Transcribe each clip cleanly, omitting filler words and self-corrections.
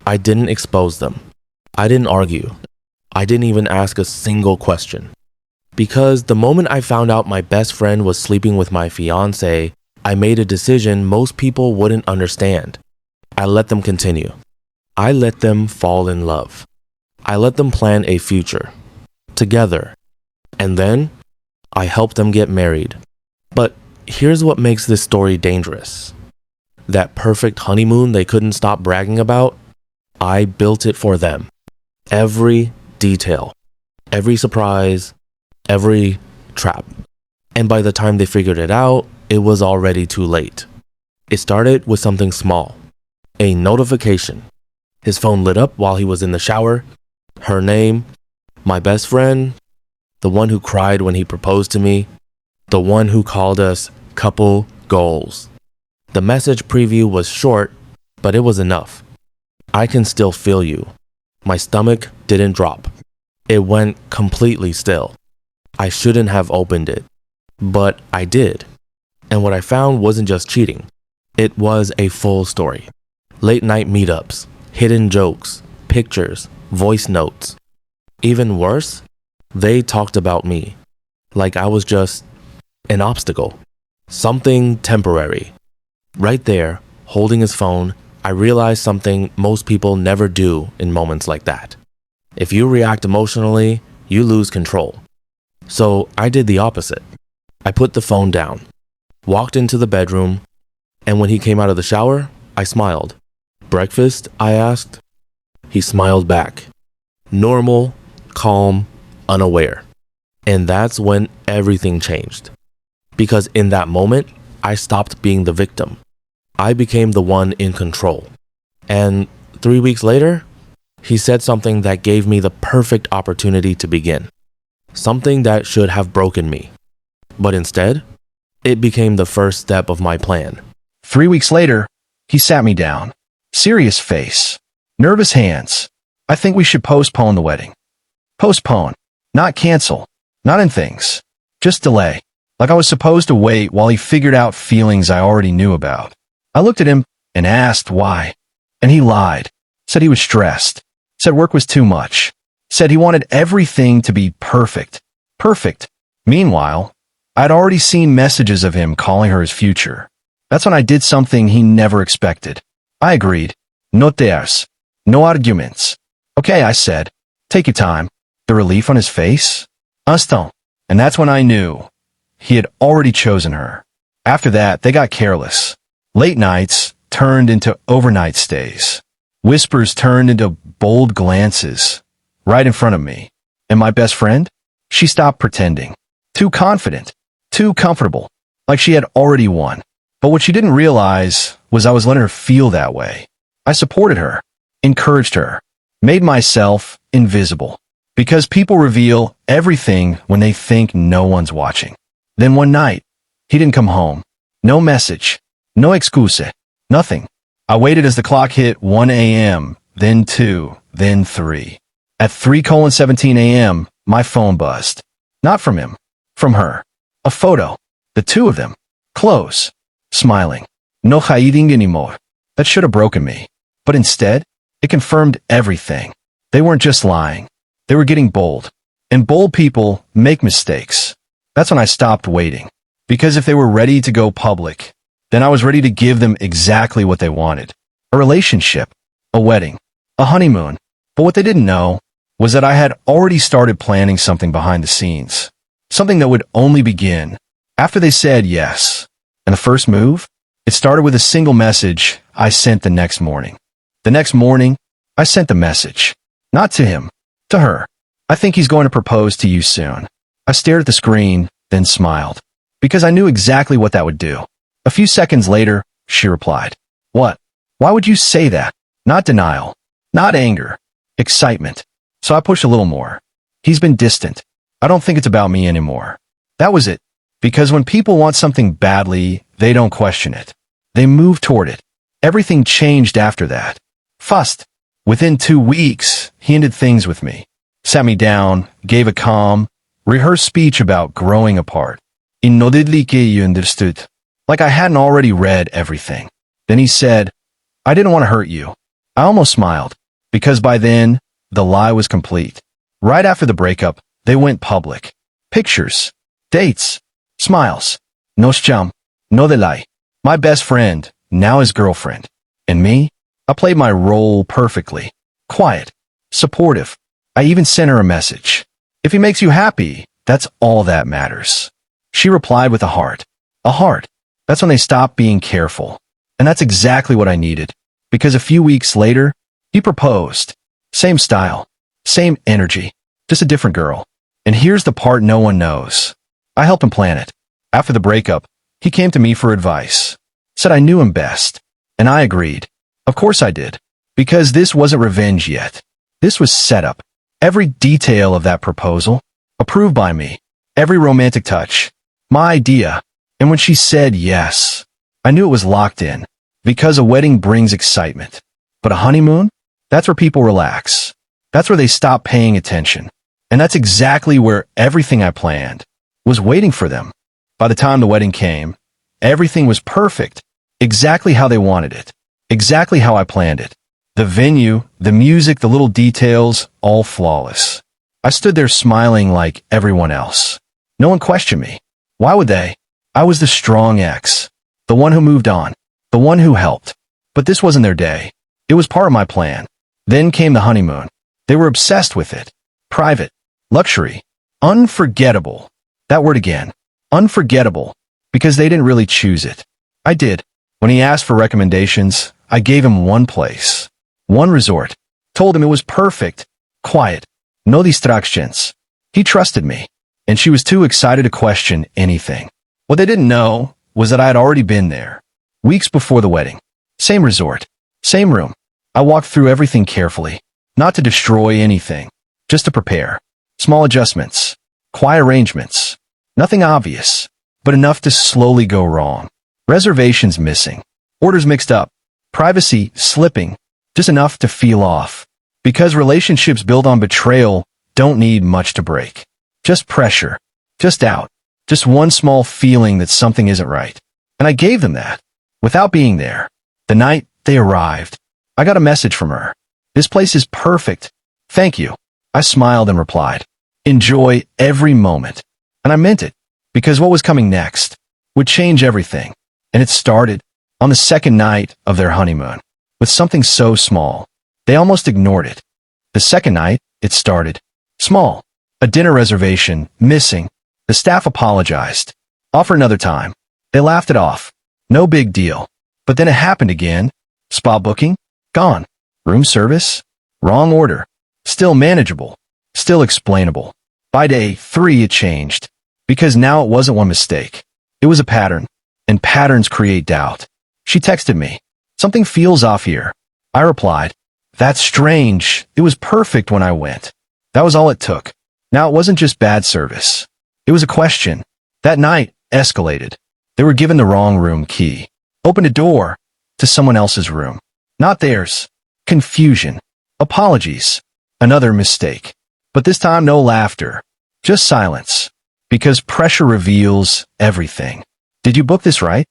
I didn't expose them. I didn't argue. I didn't even ask a single question. Because the moment I found out my best friend was sleeping with my fiancé, I made a decision most people wouldn't understand. I let them continue. I let them fall in love. I let them plan a future. Together. And then, I helped them get married. But here's what makes this story dangerous. That perfect honeymoon they couldn't stop bragging about, I built it for them. Every detail. Every surprise. Every trap. And by the time they figured it out, it was already too late. It started with something small. A notification. His phone lit up while he was in the shower. Her name. My best friend. The one who cried when he proposed to me. The one who called us couple goals. The message preview was short, but it was enough. I can still feel you. My stomach didn't drop. It went completely still. I shouldn't have opened it, but I did. And what I found wasn't just cheating. It was a full story. Late night meetups, hidden jokes, pictures, voice notes. Even worse, they talked about me. Like I was just an obstacle. Something temporary. Right there, holding his phone, I realized something most people never do in moments like that. If you react emotionally, you lose control. So I did the opposite. I put the phone down, walked into the bedroom, and when he came out of the shower, I smiled. Breakfast? I asked. He smiled back. Normal, calm, unaware. And that's when everything changed. Because in that moment, I stopped being the victim. I became the one in control. And 3 weeks later, he said something that gave me the perfect opportunity to begin. Something that should have broken me. But instead, it became the first step of my plan. 3 weeks later, he sat me down. Serious face. Nervous hands. I think we should postpone the wedding. Postpone. Not cancel. Not in things. Just delay. Like I was supposed to wait while he figured out feelings I already knew about. I looked at him and asked why. And he lied. Said he was stressed. Said work was too much. Said he wanted everything to be perfect. Perfect. Meanwhile, I'd already seen messages of him calling her his future. That's when I did something he never expected. I agreed. No tears. No arguments. Okay, I said. Take your time. The relief on his face? Instant. And that's when I knew. He had already chosen her. After that, they got careless. Late nights turned into overnight stays. Whispers turned into bold glances. Right in front of me. And my best friend? She stopped pretending. Too confident. Too comfortable. Like she had already won. But what she didn't realize was I was letting her feel that way. I supported her. Encouraged her. Made myself invisible. Because people reveal everything when they think no one's watching. Then one night, he didn't come home. No message. No excuse. Nothing. I waited as the clock hit 1 a.m., then 2, then 3. At 3:17 a.m., my phone buzzed. Not from him. From her. A photo. The two of them. Close. Smiling. No hiding anymore. That should have broken me. But instead, it confirmed everything. They weren't just lying. They were getting bold. And bold people make mistakes. That's when I stopped waiting. Because if they were ready to go public, then I was ready to give them exactly what they wanted. A relationship. A wedding. A honeymoon. But what they didn't know was that I had already started planning something behind the scenes. Something that would only begin after they said yes. And the first move? It started with a single message I sent the next morning. The next morning, I sent the message. Not to him. To her. I think he's going to propose to you soon. I stared at the screen, then smiled. Because I knew exactly what that would do. A few seconds later, she replied. What? Why would you say that? Not denial. Not anger. Excitement. So I pushed a little more. He's been distant. I don't think it's about me anymore. That was it. Because when people want something badly, they don't question it. They move toward it. Everything changed after that. Fast. Within 2 weeks, he ended things with me. Sat me down, gave a calm, rehearsed speech about growing apart. Inodidly you understood. Like I hadn't already read everything. Then he said, I didn't want to hurt you. I almost smiled. because by then, the lie was complete. Right after the breakup, they went public. Pictures, dates, smiles. No scam, no delay. My best friend, now his girlfriend. And me? I played my role perfectly. Quiet, supportive. I even sent her a message. If he makes you happy, that's all that matters. She replied with a heart. A heart. That's when they stopped being careful. And that's exactly what I needed. Because a few weeks later, he proposed. Same style, same energy, just a different girl. And here's the part no one knows. I helped him plan it. After the breakup, he came to me for advice. Said I knew him best. And I agreed. Of course I did. Because this wasn't revenge yet. This was setup. Every detail of that proposal, approved by me. Every romantic touch, my idea. And when she said yes, I knew it was locked in. Because a wedding brings excitement. But a honeymoon? That's where people relax. That's where they stop paying attention. And that's exactly where everything I planned was waiting for them. By the time the wedding came, everything was perfect. Exactly how they wanted it. Exactly how I planned it. The venue, the music, the little details, all flawless. I stood there smiling like everyone else. No one questioned me. Why would they? I was the strong ex. The one who moved on. The one who helped. But this wasn't their day. It was part of my plan. Then came the honeymoon. They were obsessed with it. Private. Luxury. Unforgettable. That word again. Unforgettable. Because they didn't really choose it. I did. When he asked for recommendations, I gave him one place. One resort. Told him it was perfect. Quiet. No distractions. He trusted me. And she was too excited to question anything. What they didn't know was that I had already been there. Weeks before the wedding. Same resort. Same room. I walked through everything carefully. Not to destroy anything. Just to prepare. Small adjustments. Quiet arrangements. Nothing obvious. But enough to slowly go wrong. Reservations missing. Orders mixed up. Privacy slipping. Just enough to feel off. Because relationships built on betrayal don't need much to break. Just pressure. Just doubt. Just one small feeling that something isn't right. And I gave them that. Without being there. The night they arrived, I got a message from her. This place is perfect. Thank you. I smiled and replied. Enjoy every moment. And I meant it. Because what was coming next would change everything. And it started on the second night of their honeymoon. With something so small. They almost ignored it. The second night, it started. Small. A dinner reservation, missing. The staff apologized. Offer another time. They laughed it off. No big deal. But then it happened again. Spa booking? Gone. Room service? Wrong order. Still manageable. Still explainable. By day 3 it changed. Because now it wasn't one mistake. It was a pattern. And patterns create doubt. She texted me. Something feels off here. I replied. That's strange. It was perfect when I went. That was all it took. Now it wasn't just bad service. It was a question. That night escalated. They were given the wrong room key. Opened a door to someone else's room. Not theirs. Confusion. Apologies. Another mistake. But this time no laughter. Just silence. Because pressure reveals everything. Did you book this right?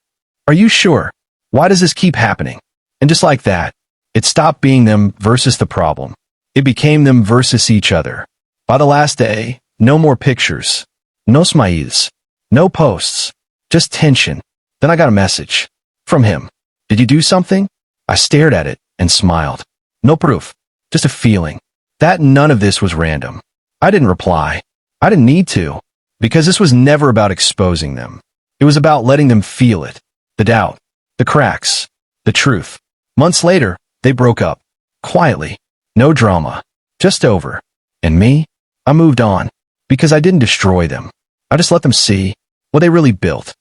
Are you sure? Why does this keep happening? And just like that, it stopped being them versus the problem. It became them versus each other. By the last day, no more pictures. No smiles. No posts. Just tension. Then I got a message. From him. Did you do something? I stared at it and smiled. No proof. Just a feeling. That none of this was random. I didn't reply. I didn't need to. Because this was never about exposing them. It was about letting them feel it. The doubt. The cracks. The truth. Months later, they broke up. Quietly. No drama. Just over. And me? I moved on. Because I didn't destroy them. I just let them see what they really built.